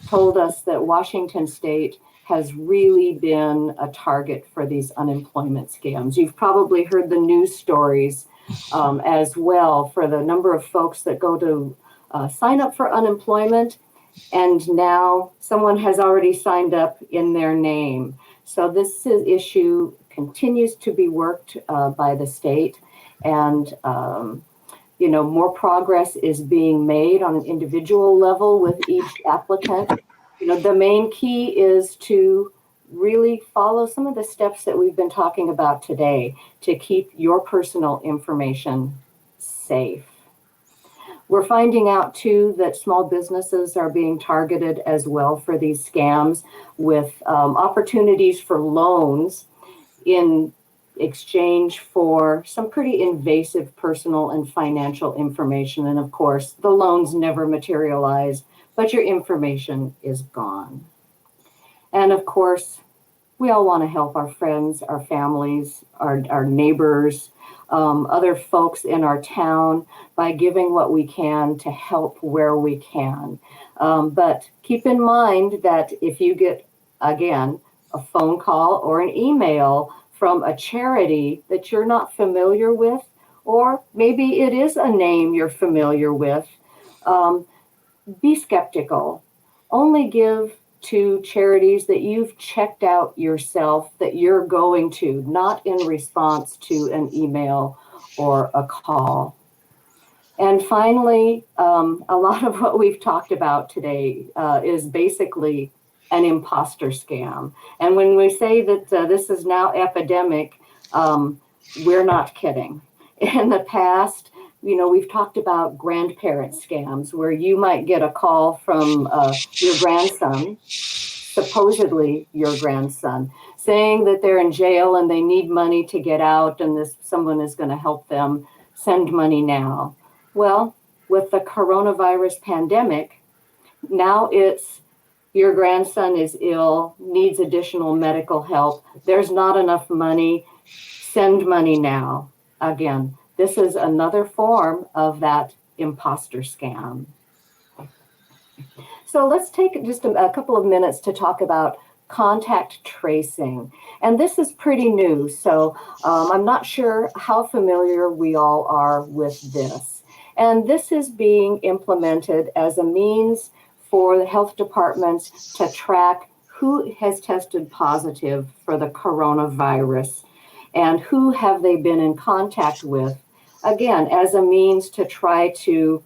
told us that Washington State has really been a target for these unemployment scams. You've probably heard the news stories as well for the number of folks that go to sign up for unemployment, and now someone has already signed up in their name. So this issue continues to be worked by the state, and you know, more progress is being made on an individual level with each applicant. You know, the main key is to really follow some of the steps that we've been talking about today to keep your personal information safe. We're finding out too that small businesses are being targeted as well for these scams with opportunities for loans in exchange for some pretty invasive personal and financial information. And of course, the loans never materialize, but your information is gone. And of course, we all want to help our friends, our families, our neighbors, other folks in our town by giving what we can to help where we can. But keep in mind that if you get, again, a phone call or an email from a charity that you're not familiar with, or maybe it is a name you're familiar with, be skeptical. Only give to charities that you've checked out yourself, that you're going to, not in response to an email or a call. And finally, a lot of what we've talked about today is basically an imposter scam. And when we say that this is now epidemic, we're not kidding. In the past, we've talked about grandparent scams where you might get a call from your grandson, supposedly your grandson, saying that they're in jail and they need money to get out and someone is going to help them. Send money now. Well, with the coronavirus pandemic, now it's your grandson is ill, needs additional medical help. There's not enough money. Send money now. Again, this is another form of that imposter scam. So let's take just a couple of minutes to talk about contact tracing. And this is pretty new, so I'm not sure how familiar we all are with this. And this is being implemented as a means for the health departments to track who has tested positive for the coronavirus and who have they been in contact with, again, as a means to try to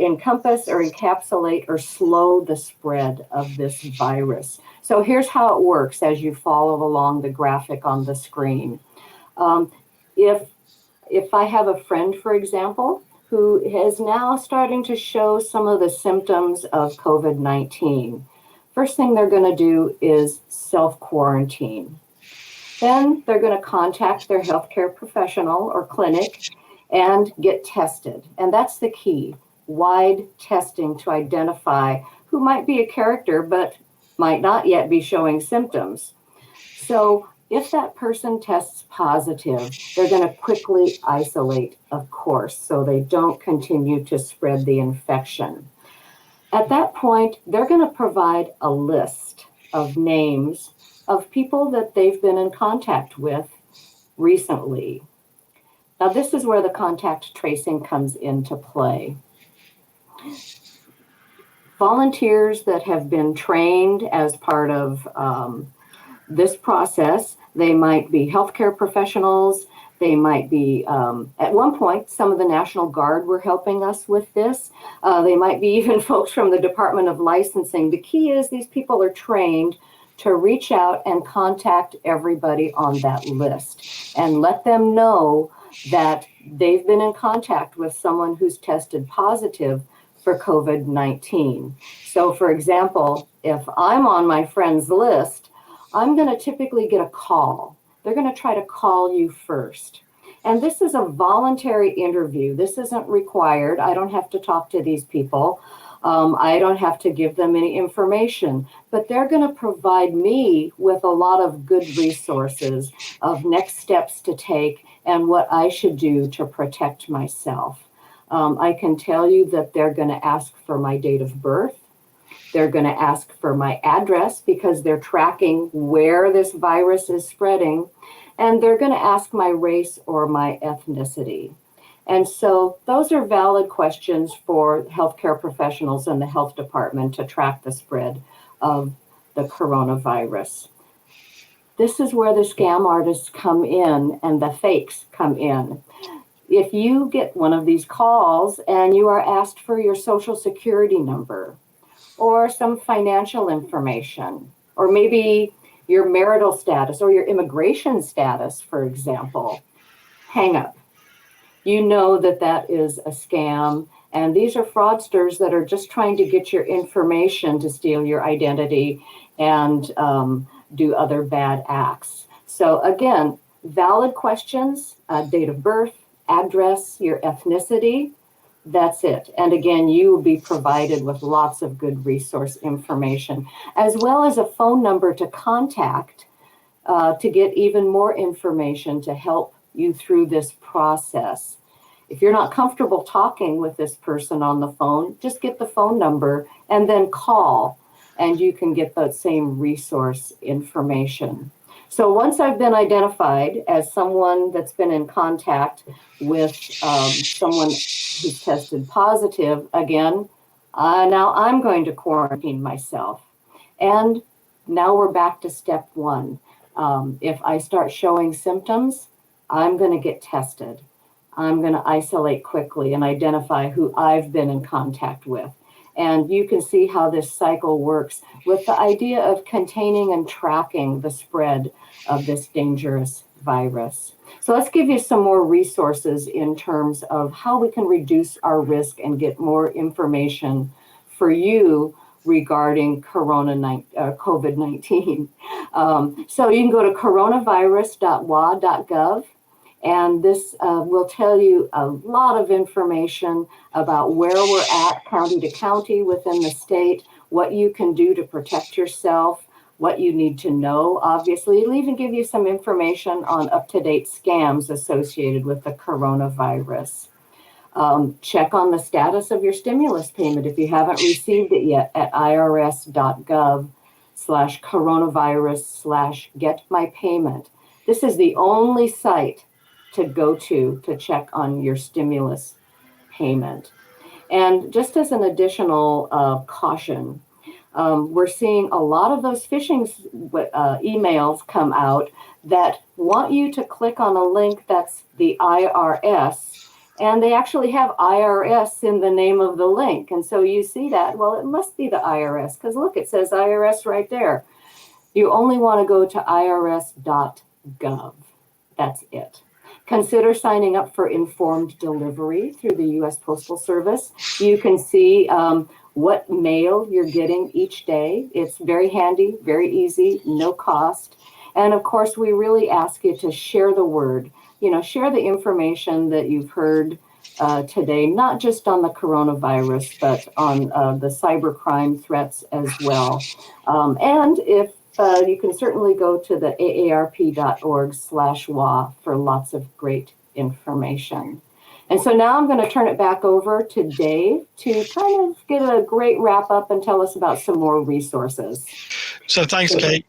encompass or encapsulate or slow the spread of this virus. So here's how it works as you follow along the graphic on the screen. If I have a friend, for example, who is now starting to show some of the symptoms of COVID-19, first thing they're going to do is self-quarantine. Then they're going to contact their healthcare professional or clinic and get tested. And that's the key, wide testing to identify who might be a character but might not yet be showing symptoms. So if that person tests positive, they're going to quickly isolate, of course, so they don't continue to spread the infection. At that point, they're going to provide a list of names of people that they've been in contact with recently. Now, this is where the contact tracing comes into play. Volunteers that have been trained as part of this process, they might be healthcare professionals, they might be, at one point, some of the National Guard were helping us with this. They might be even folks from the Department of Licensing. The key is these people are trained to reach out and contact everybody on that list and let them know that they've been in contact with someone who's tested positive for COVID-19. So for example, if I'm on my friend's list, I'm going to typically get a call. They're going to try to call you first. And this is a voluntary interview. This isn't required. I don't have to talk to these people. I don't have to give them any information, but they're going to provide me with a lot of good resources of next steps to take and what I should do to protect myself. I can tell you that they're going to ask for my date of birth. They're going to ask for my address because they're tracking where this virus is spreading. And they're going to ask my race or my ethnicity. And so those are valid questions for healthcare professionals in the health department to track the spread of the coronavirus. This is where the scam artists come in and the fakes come in. If you get one of these calls and you are asked for your social security number or some financial information, or maybe your marital status or your immigration status, for example, hang up. You know that that is a scam, and these are fraudsters that are just trying to get your information to steal your identity and do other bad acts. So again, valid questions, date of birth, address, your ethnicity, that's it. And again, you will be provided with lots of good resource information, as well as a phone number to contact to get even more information to help you through this process. If you're not comfortable talking with this person on the phone, just get the phone number and then call, and you can get that same resource information. So once I've been identified as someone that's been in contact with someone who's tested positive, again, now I'm going to quarantine myself. And now we're back to step one. If I start showing symptoms, I'm going to get tested. I'm going to isolate quickly and identify who I've been in contact with. And you can see how this cycle works with the idea of containing and tracking the spread of this dangerous virus. So let's give you some more resources in terms of how we can reduce our risk and get more information for you regarding COVID-19. So you can go to coronavirus.wa.gov, and this will tell you a lot of information about where we're at county to county within the state, what you can do to protect yourself, what you need to know. Obviously, it'll even give you some information on up-to-date scams associated with the coronavirus. Check on the status of your stimulus payment if you haven't received it yet at irs.gov/coronavirus/getmypayment. This is the only site to go to check on your stimulus payment. And just as an additional caution, we're seeing a lot of those phishing emails come out that want you to click on a link that's the IRS, and they actually have IRS in the name of the link. And so you see that, well, it must be the IRS, because look, it says IRS right there. You only want to go to irs.gov. That's it. Consider signing up for informed delivery through the U.S. Postal Service. You can see what mail you're getting each day. It's very handy, very easy, no cost. And of course, we really ask you to share the word. You know, share the information that you've heard today, not just on the coronavirus, but on the cybercrime threats as well. And if you can certainly go to the aarp.org/WA for lots of great information. And so now I'm going to turn it back over to Dave to kind of get a great wrap up and tell us about some more resources. So thanks, Kate.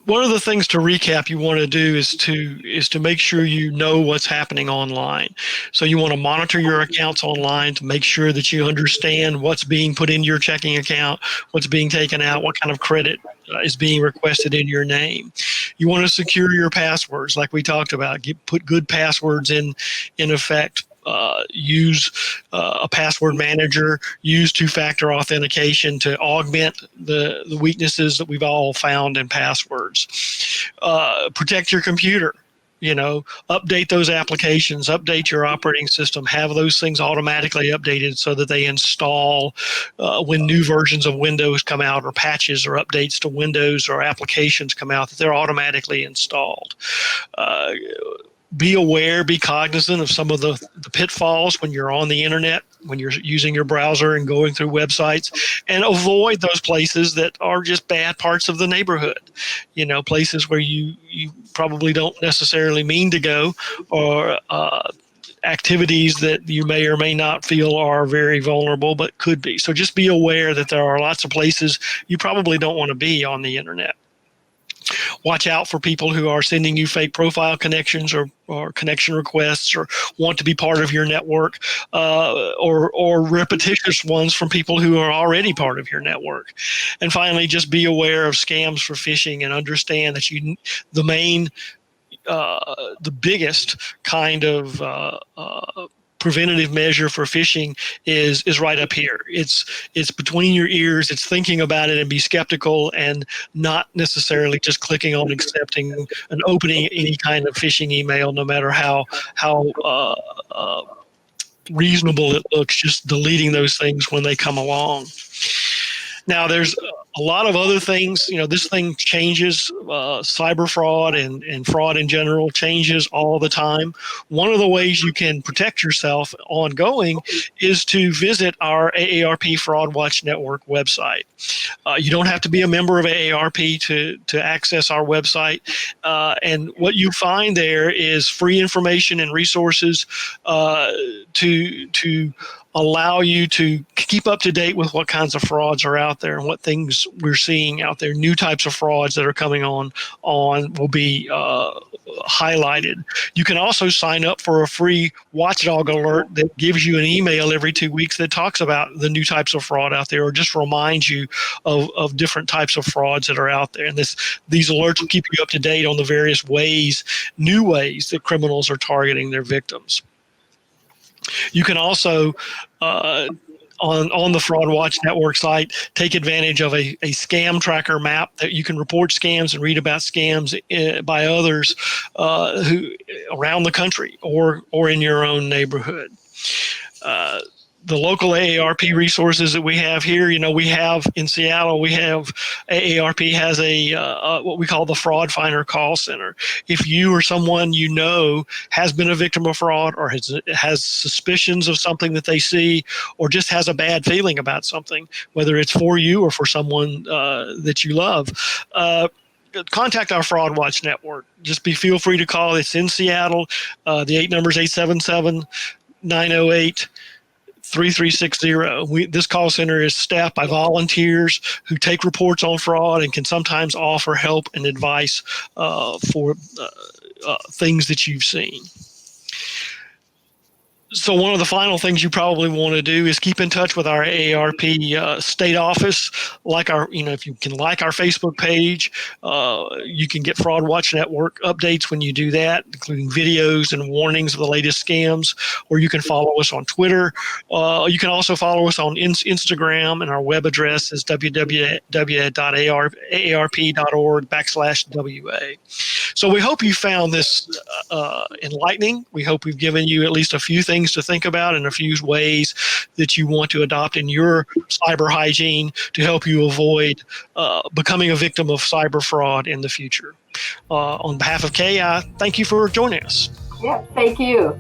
One of the things to recap you want to do is to make sure you know what's happening online. So you want to monitor your accounts online to make sure that you understand what's being put into your checking account, what's being taken out, what kind of credit is being requested in your name. You want to secure your passwords, like we talked about. Put good passwords in effect. Use a password manager, use two-factor authentication to augment the weaknesses that we've all found in passwords. Protect your computer. You know, update those applications, update your operating system, have those things automatically updated so that they install when new versions of Windows come out, or patches or updates to Windows or applications come out, that they're automatically installed. Be aware, be cognizant of some of the pitfalls when you're on the internet, when you're using your browser and going through websites, and avoid those places that are just bad parts of the neighborhood. You know, places where you probably don't necessarily mean to go, or activities that you may or may not feel are very vulnerable, but could be. So just be aware that there are lots of places you probably don't want to be on the internet. Watch out for people who are sending you fake profile connections or connection requests, or want to be part of your network, or repetitious ones from people who are already part of your network. And finally, just be aware of scams for phishing, and understand that the biggest kind of preventative measure for phishing is right up here. It's between your ears. It's thinking about it and be skeptical, and not necessarily just clicking on accepting and opening any kind of phishing email, no matter how reasonable it looks. Just deleting those things when they come along. Now, there's a lot of other things. You know, this thing changes. Cyber fraud and fraud in general changes all the time. One of the ways you can protect yourself ongoing is to visit our AARP Fraud Watch Network website. You don't have to be a member of AARP to access our website. And what you find there is free information and resources to allow you to keep up to date with what kinds of frauds are out there and what things we're seeing out there. New types of frauds that are coming on will be highlighted. You can also sign up for a free watchdog alert that gives you an email every 2 weeks that talks about the new types of fraud out there, or just reminds you of different types of frauds that are out there. And these alerts will keep you up to date on the various new ways that criminals are targeting their victims. You can also on the Fraud Watch Network site. Take advantage of a scam tracker map that you can report scams and read about scams by others who around the country or in your own neighborhood. The local AARP resources that we have here, we have in Seattle, AARP has a what we call the Fraud Finder call center. If you or someone you know has been a victim of fraud or has suspicions of something that they see or just has a bad feeling about something, whether it's for you or for someone that you love, contact our Fraud Watch Network. Just feel free to call. It's in Seattle. The 8 number is 877-908 3360. This call center is staffed by volunteers who take reports on fraud and can sometimes offer help and advice for things that you've seen. So one of the final things you probably want to do is keep in touch with our AARP state office. If you can like our Facebook page, you can get Fraud Watch Network updates when you do that, including videos and warnings of the latest scams. Or you can follow us on Twitter. You can also follow us on Instagram, and our web address is www.aarp.org/WA. So we hope you found this enlightening. We hope we've given you at least a few things to think about and a few ways that you want to adopt in your cyber hygiene to help you avoid becoming a victim of cyber fraud in the future. On behalf of Kay, I thank you for joining us. Yeah, thank you.